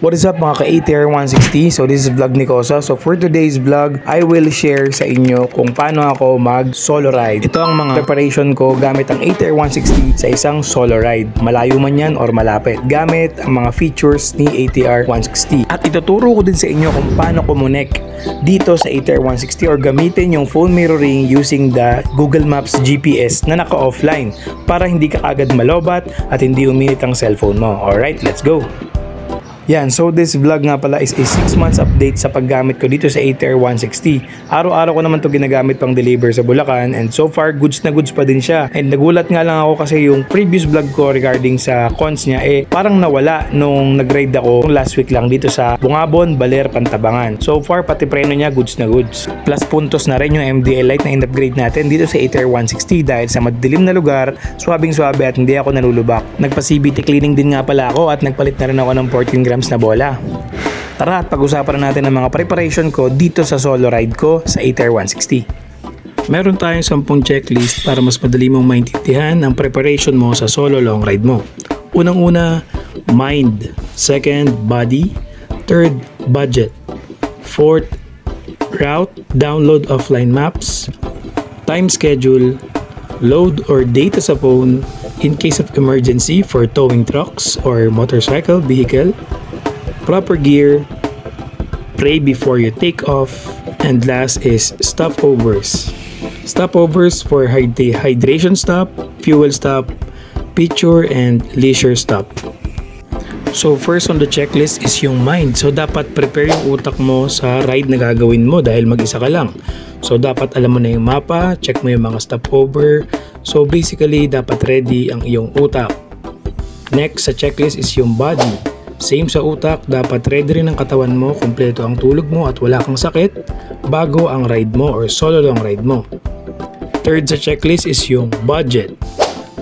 What is up mga ka-ATR 160? So this is vlog ni Kosa. So for today's vlog, I will share sa inyo kung paano ako mag solo ride. Ito ang mga preparation ko gamit ang ATR 160 sa isang solo ride. Malayo man yan or malapit. Gamit ang mga features ni ATR 160. At ituturo ko din sa inyo kung paano kumonek dito sa ATR 160 or gamitin yung phone mirroring using the Google Maps GPS na naka-offline para hindi ka agad malobat at hindi uminit ang cellphone mo. Alright, let's go! Yan, so this vlog nga pala is a 6 months update sa paggamit ko dito sa ATR 160. Araw-araw ko naman to ginagamit pang deliver sa Bulacan and so far goods na goods pa din siya. And nagulat nga lang ako kasi yung previous vlog ko regarding sa cons niya parang nawala nung nag-ride ako last week lang dito sa Bungabon, Baler, Pantabangan. So far pati preno niya goods na goods. Plus puntos na rin yung MDL light na in-upgrade natin dito sa ATR 160 dahil sa madilim na lugar, swabing-swabe at hindi ako nalulubak. Nagpa-CBT cleaning din nga pala ako at nagpalit na rin ako ng 14 grams na bola. Tara at pag-usapan na natin ang mga preparation ko dito sa solo ride ko sa ATR 160. Meron tayong 10 checklist para mas madali mong maintindihan ang preparation mo sa solo long ride mo. Unang-una, mind. Second, body. Third, budget. Fourth, route, download offline maps. Time schedule. Load or data sa phone in case of emergency for towing trucks or motorcycle vehicle. Proper gear, pray before you take off, and last is stopovers. Stopovers for hydration stop, fuel stop, picture, and leisure stop. So first on the checklist is yung mind. So dapat prepare yung utak mo sa ride na gagawin mo dahil mag-isa ka lang. So dapat alam mo na yung mapa, check mo yung mga stopover. So basically dapat ready ang iyong utak. Next sa checklist is yung body. Same sa utak, dapat ready rin ang katawan mo, kumpleto ang tulog mo at wala kang sakit bago ang ride mo or solo long ride mo. Third sa checklist is yung budget.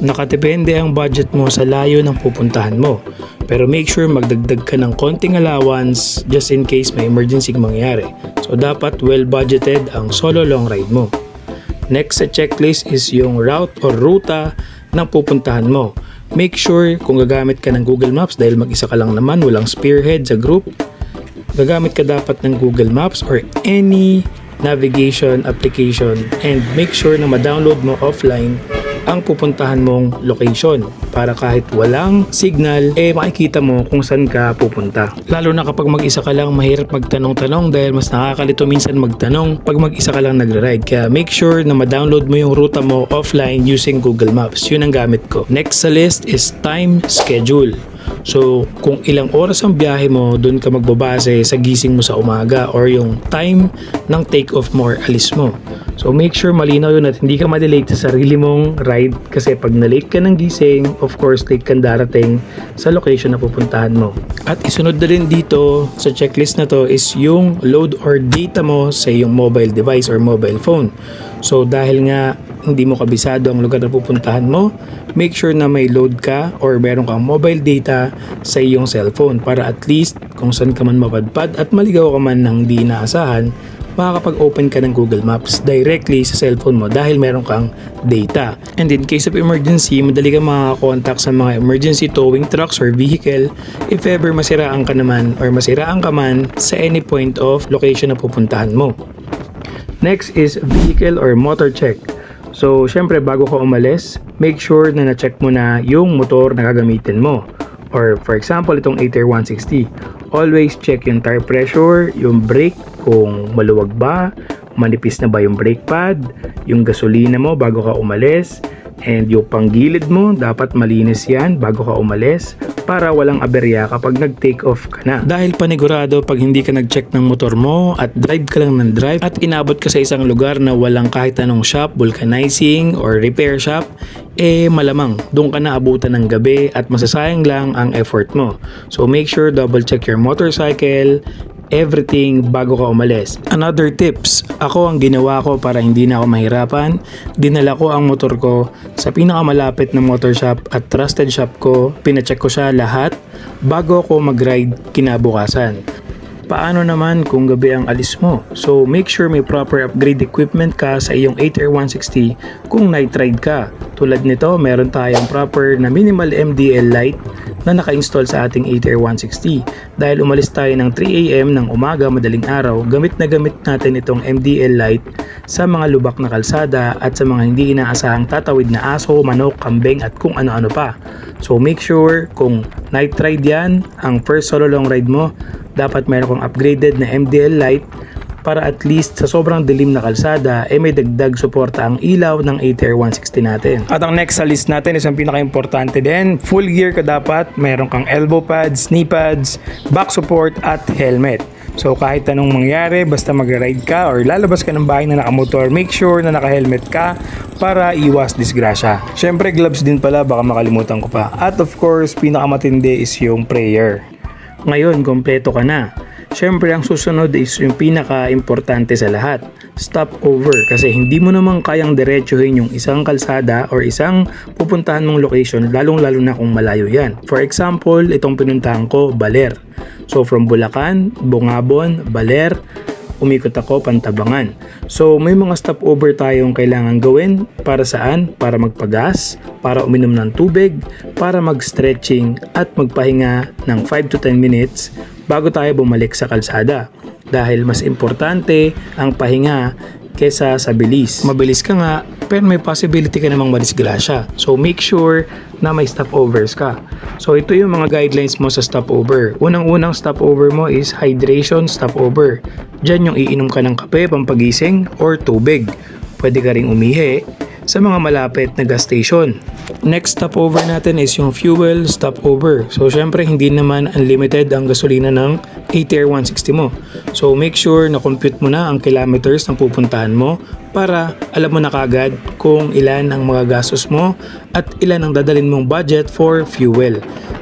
Nakadepende ang budget mo sa layo ng pupuntahan mo. Pero make sure magdagdag ka ng konting allowance just in case may emergency mangyari. So dapat well budgeted ang solo long ride mo. Next sa checklist is yung route or ruta ng pupuntahan mo. Make sure kung gagamit ka ng Google Maps dahil mag-isa ka lang naman, walang spearhead sa group, gagamit ka dapat ng Google Maps or any navigation application and make sure na ma-download mo offline ang pupuntahan mong location para kahit walang signal, makikita mo kung saan ka pupunta. Lalo na kapag mag-isa ka lang, mahirap magtanong-tanong dahil mas nakakalito minsan magtanong pag mag-isa ka lang nagre-ride. Kaya make sure na ma-download mo yung ruta mo offline using Google Maps. Yun ang gamit ko. Next sa list is time schedule. So, kung ilang oras ang biyahe mo, doon ka magbabase sa gising mo sa umaga or yung time ng take-off mo or alis mo. So, make sure malinaw yun at hindi ka ma-delete sa sarili mong ride kasi pag na-late ka ng gising, of course, late kang darating sa location na pupuntahan mo. At isunod na rin dito sa checklist na to is yung load or data mo sa iyong mobile device or mobile phone. So, dahil nga hindi mo kabisado ang lugar na pupuntahan mo, make sure na may load ka or meron kang mobile data sa iyong cellphone para at least kung saan ka man mapadpad at maligaw ka man ng di inaasahan, makakapag-open ka ng Google Maps directly sa cellphone mo dahil meron kang data. And in case of emergency, madali kang makakakontakt sa mga emergency towing trucks or vehicle if ever masiraan ka naman or masiraan ka man sa any point of location na pupuntahan mo. Next is vehicle or motor check. So, syempre bago ka umalis, make sure na na-check mo na yung motor na gagamitin mo. Or for example, itong ATR 160. Always check yung tire pressure, yung brake, kung maluwag ba, manipis na ba yung brake pad, yung gasolina mo bago ka umalis, and yung panggilid mo, dapat malinis yan bago ka umalis para walang aberya kapag nag-take off ka na. Dahil panigurado pag hindi ka nag-check ng motor mo at drive ka lang ng drive at inabot ka sa isang lugar na walang kahit anong shop, vulcanizing or repair shop, malamang doon ka na abutan ng gabi at masasayang lang ang effort mo. So make sure double check your motorcycle, everything bago ka umalis. Another tips, ako ang ginawa ko para hindi na ako mahirapan, dinala ko ang motor ko sa pinakamalapit na motor shop at trusted shop ko, pinacheck ko siya lahat bago ako mag-ride kinabukasan. paano naman kung gabi ang alis mo? So make sure may proper upgrade equipment ka sa iyong 8R 160 kung night ride ka. Tulad nito, meron tayong proper na minimal MDL light na naka-install sa ating 8R 160. Dahil umalis tayo ng 3 AM ng umaga madaling araw, gamit na gamit natin itong MDL light sa mga lubak na kalsada at sa mga hindi inaasahang tatawid na aso, manok, kambing at kung ano-ano pa. So make sure kung night ride yan, ang first solo long ride mo, dapat meron kang upgraded na MDL light para at least sa sobrang dilim na kalsada may dagdag suporta ang ilaw ng 8R 160 natin. At ang next sa list natin is ang pinaka-importante din, full gear ka dapat, meron kang elbow pads, knee pads, back support at helmet. So kahit anong mangyari, basta mag-ride ka or lalabas ka ng bahay na nakamotor, make sure na naka-helmet ka para iwas disgrasya. Syempre gloves din pala, baka makalimutan ko pa. At of course, pinakamatindi is yung prayer. Ngayon, kompleto ka na. Syempre, ang susunod is yung pinaka-importante sa lahat, stopover. Kasi hindi mo naman kayang diretsuhin yung isang kalsada or isang pupuntahan mong location, lalong-lalo na kung malayo yan. For example, itong pinuntahan ko, Baler. So, from Bulacan, Bungabon, Baler, umikot ako Pantabangan. So, may mga stopover tayong kailangan gawin. Para saan? Para magpagas, para uminom ng tubig, para mag-stretching at magpahinga ng 5 to 10 minutes bago tayo bumalik sa kalsada. Dahil mas importante ang pahinga kesa sa bilis. Mabilis ka nga, pero may possibility ka namang madisgrasya. So make sure na may stopovers ka. So ito yung mga guidelines mo sa stopover. Unang-unang stopover mo is hydration stopover. Diyan yung iinom ka ng kape, pampagising, or tubig. Pwede ka ring umihi sa mga malapit na gas station. Next stopover natin is yung fuel stopover. So syempre hindi naman unlimited ang gasolina ng 8R 160 mo. So make sure na compute mo na ang kilometers na pupuntahan mo para alam mo na kagad kung ilan ang mga gastos mo at ilan ang dadalhin mong budget for fuel.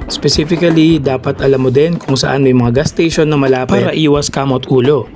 Specifically, dapat alam mo din kung saan may mga gas station na malapit para iwas kamot ulo.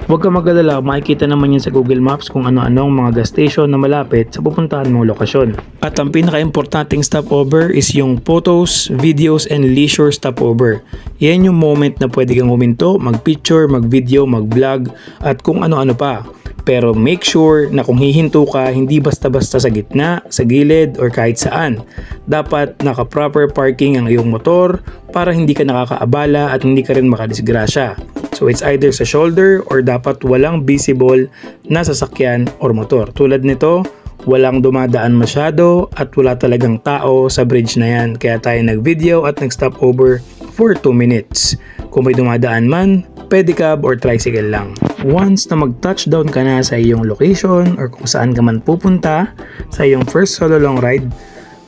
Huwag ka mag-alala, makikita naman yan sa Google Maps kung ano-ano ang mga gas station na malapit sa pupuntahan mong lokasyon. At ang pinaka-importanting stopover is yung photos, videos, and leisure stopover. Yan yung moment na pwede kang huminto, mag-picture, mag-video, mag-vlog, at kung ano-ano pa. Pero make sure na kung hihinto ka, hindi basta-basta sa gitna, sa gilid, or kahit saan. Dapat naka-proper parking ang iyong motor para hindi ka nakakaabala at hindi ka rin makadisgrasya. So it's either sa shoulder or dapat walang visible na sasakyan or motor. Tulad nito, walang dumadaan masyado at wala talagang tao sa bridge na yan. Kaya tayo nag-video at nag-stop over for 2 minutes. Kung may dumadaan man, pedicab or tricycle lang. Once na mag-touchdown ka na sa iyong location or kung saan ka man pupunta sa iyong first solo long ride,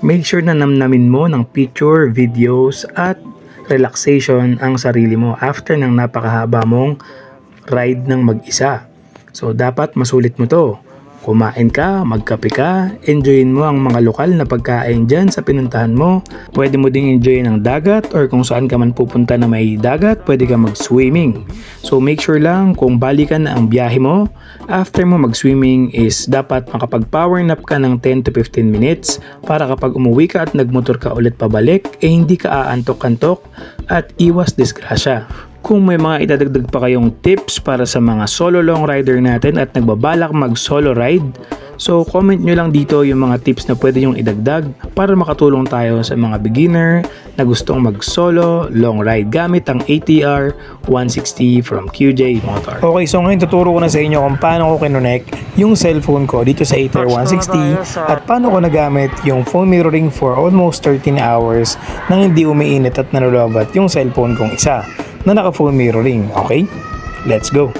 make sure na namnamin mo ng picture, videos at relaxation ang sarili mo after ng napakahaba mong ride ng mag-isa. So dapat masulit mo to. Kumain ka, magkape ka, enjoyin mo ang mga lokal na pagkain dyan sa pinuntahan mo. Pwede mo ding enjoyin ang dagat or kung saan ka man pupunta na may dagat, pwede ka mag-swimming. So make sure lang kung balikan na ang biyahe mo, after mo mag-swimming is dapat makapag-power nap ka ng 10 to 15 minutes para kapag umuwi ka at nagmotor ka ulit pabalik, hindi ka aantok-antok at iwas disgrasya. Kung may mga idadagdag pa kayong tips para sa mga solo long rider natin at nagbabalak mag solo ride, so comment nyo lang dito yung mga tips na pwede nyong idagdag para makatulong tayo sa mga beginner na gustong mag solo long ride gamit ang ATR 160 from QJ Motor. Okay, so ngayon tuturo ko na sa inyo kung paano ko kinonect yung cellphone ko dito sa ATR 160 at paano ko nagamit yung phone mirroring for almost 13 hours nang hindi umiinit at nalolobat yung cellphone kong isa na naka-phone mirroring. Okay? Let's go.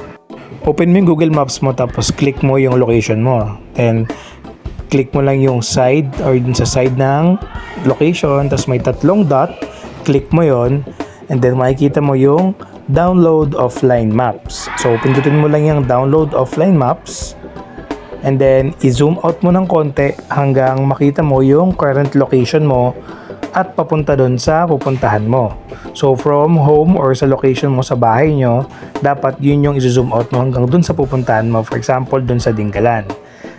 Open mo yung Google Maps mo tapos click mo yung location mo. Then, click mo lang yung side or dun sa side ng location tapos may 3 dot. Click mo yon and then makikita mo yung download offline maps. So, pindutin mo lang yung download offline maps and then i-zoom out mo ng konti hanggang makita mo yung current location mo at papunta doon sa pupuntahan mo. So from home or sa location mo sa bahay nyo, dapat yun yung i-zoom out mo hanggang doon sa pupuntahan mo. For example, doon sa Dinggalan.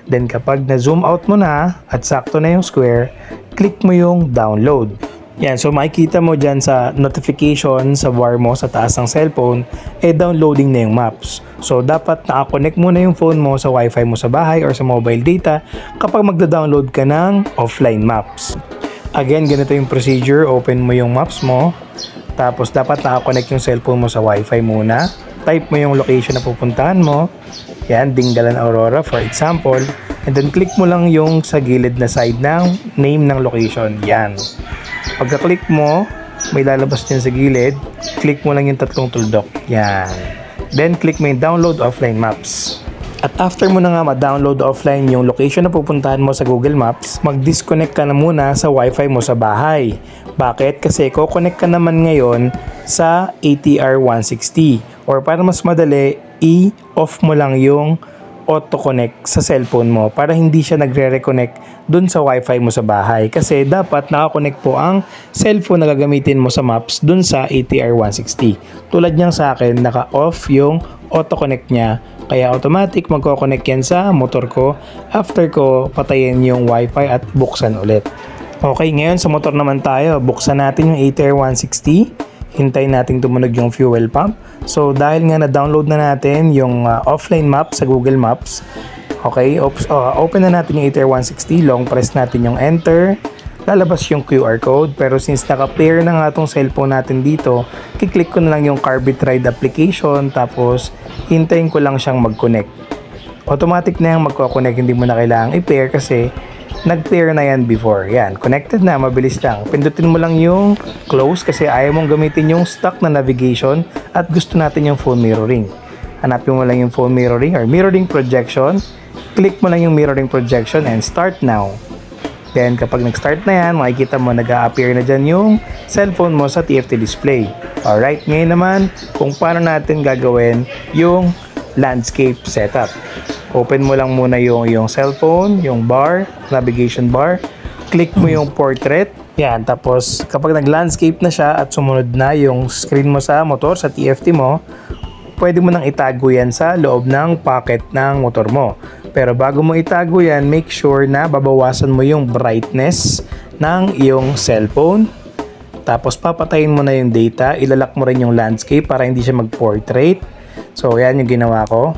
Then kapag na-zoom out mo na at sakto na yung square, click mo yung download. Yan, so makikita mo dyan sa notification sa bar mo sa taas ng cellphone, downloading na yung maps. So dapat nakakonect muna yung phone mo sa wifi mo sa bahay or sa mobile data kapag magda-download ka ng offline maps. Again, ganito yung procedure. Open mo yung maps mo, tapos dapat nakakonect yung cellphone mo sa wifi muna. Type mo yung location na pupuntahan mo. Yan, Dingalan, Aurora for example. And then click mo lang yung sa gilid na side ng name ng location. Yan. Pagka-click mo, may lalabas dyan sa gilid. Click mo lang yung tatlong tuldok. Yan. Then click mo yung download offline maps. At after mo na nga ma-download offline yung location na pupuntahan mo sa Google Maps, mag-disconnect ka na muna sa wifi mo sa bahay. Bakit? Kasi ko-connect ka naman ngayon sa ATR 160. Or para mas madali, i-off mo lang yung auto-connect sa cellphone mo para hindi siya nagre-reconnect dun sa wifi mo sa bahay. Kasi dapat nakakonect po ang cellphone na gagamitin mo sa maps dun sa ATR 160. Tulad niyang sa akin, naka-off yung auto-connect niya. Kaya automatic magko-connect yan sa motor ko after ko patayin yung wifi at buksan ulit. Okay, ngayon sa motor naman tayo. Buksan natin yung ATR 160. Hintayin natin tumunog yung fuel pump. So dahil nga na-download na natin yung offline map sa Google Maps, okay, open na natin yung ATR 160, long press natin yung enter, lalabas yung QR code. Pero since naka-pair na nga itong cellphone natin dito, kiklik ko na lang yung Carbitride application, tapos hintayin ko lang siyang mag-connect. Automatic na yung magko-connect, hindi mo na kailangang i-pair kasi nag-pair na yan before. Yan, connected na, mabilis lang. Pindutin mo lang yung close kasi ayaw mong gamitin yung stock na navigation at gusto natin yung phone mirroring. Hanapin mo lang yung phone mirroring or mirroring projection. Click mo lang yung mirroring projection and start now. Then kapag nag-start na yan, makikita mo nag-a-appear na dyan yung cellphone mo sa TFT display. Alright, ngayon naman kung paano natin gagawin yung landscape setup. Open mo lang muna yung cellphone, yung bar, navigation bar. Click mo yung portrait. Yan, tapos kapag nag-landscape na siya at sumunod na yung screen mo sa motor, sa TFT mo, pwede mo nang itago yan sa loob ng pocket ng motor mo. Pero bago mo itago yan, make sure na babawasan mo yung brightness ng iyong cellphone. Tapos papatayin mo na yung data, ilalak mo rin yung landscape para hindi siya mag-portrait. So yan yung ginawa ko.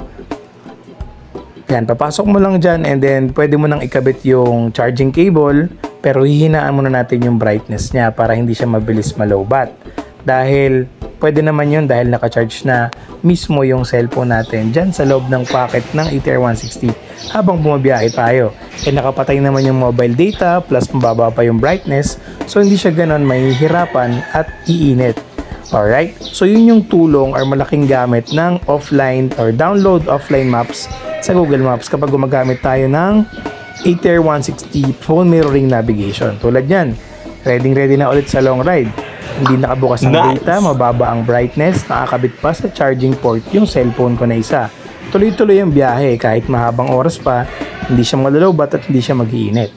Yan, papasok mo lang dyan and then pwede mo nang ikabit yung charging cable, pero hihinaan muna natin yung brightness niya para hindi siya mabilis malowbat. Dahil pwede naman yun dahil naka-charge na mismo yung cellphone natin dyan sa loob ng pocket ng ATR 160 habang bumabiyahe tayo. Nakapatay naman yung mobile data plus mababa pa yung brightness, so hindi siya ganon mahihirapan at iinit. Alright, so yun yung tulong or malaking gamit ng offline or download offline maps sa Google Maps kapag gumagamit tayo ng ATR 160 phone mirroring navigation. Tulad yan, ready na ulit sa long ride. Hindi nakabukas ang data, mababa ang brightness, nakakabit pa sa charging port yung cellphone ko na isa. Tuloy-tuloy ang biyahe kahit mahabang oras pa, hindi siya malalobat at hindi siya mag-iinit.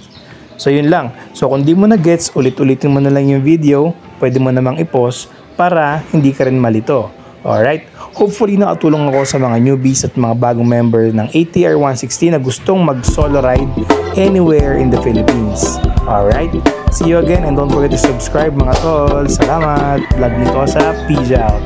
So yun lang. So kung di mo na gets, ulit-ulitin mo na lang yung video, pwede mo namang i-pause para hindi ka rin malito. Alright? Hopefully nakatulong ako sa mga newbies at mga bagong member ng ATR 160 na gustong mag-solo ride anywhere in the Philippines. Alright? See you again and don't forget to subscribe mga tol. Salamat! Vlog ni Kosa, peace out!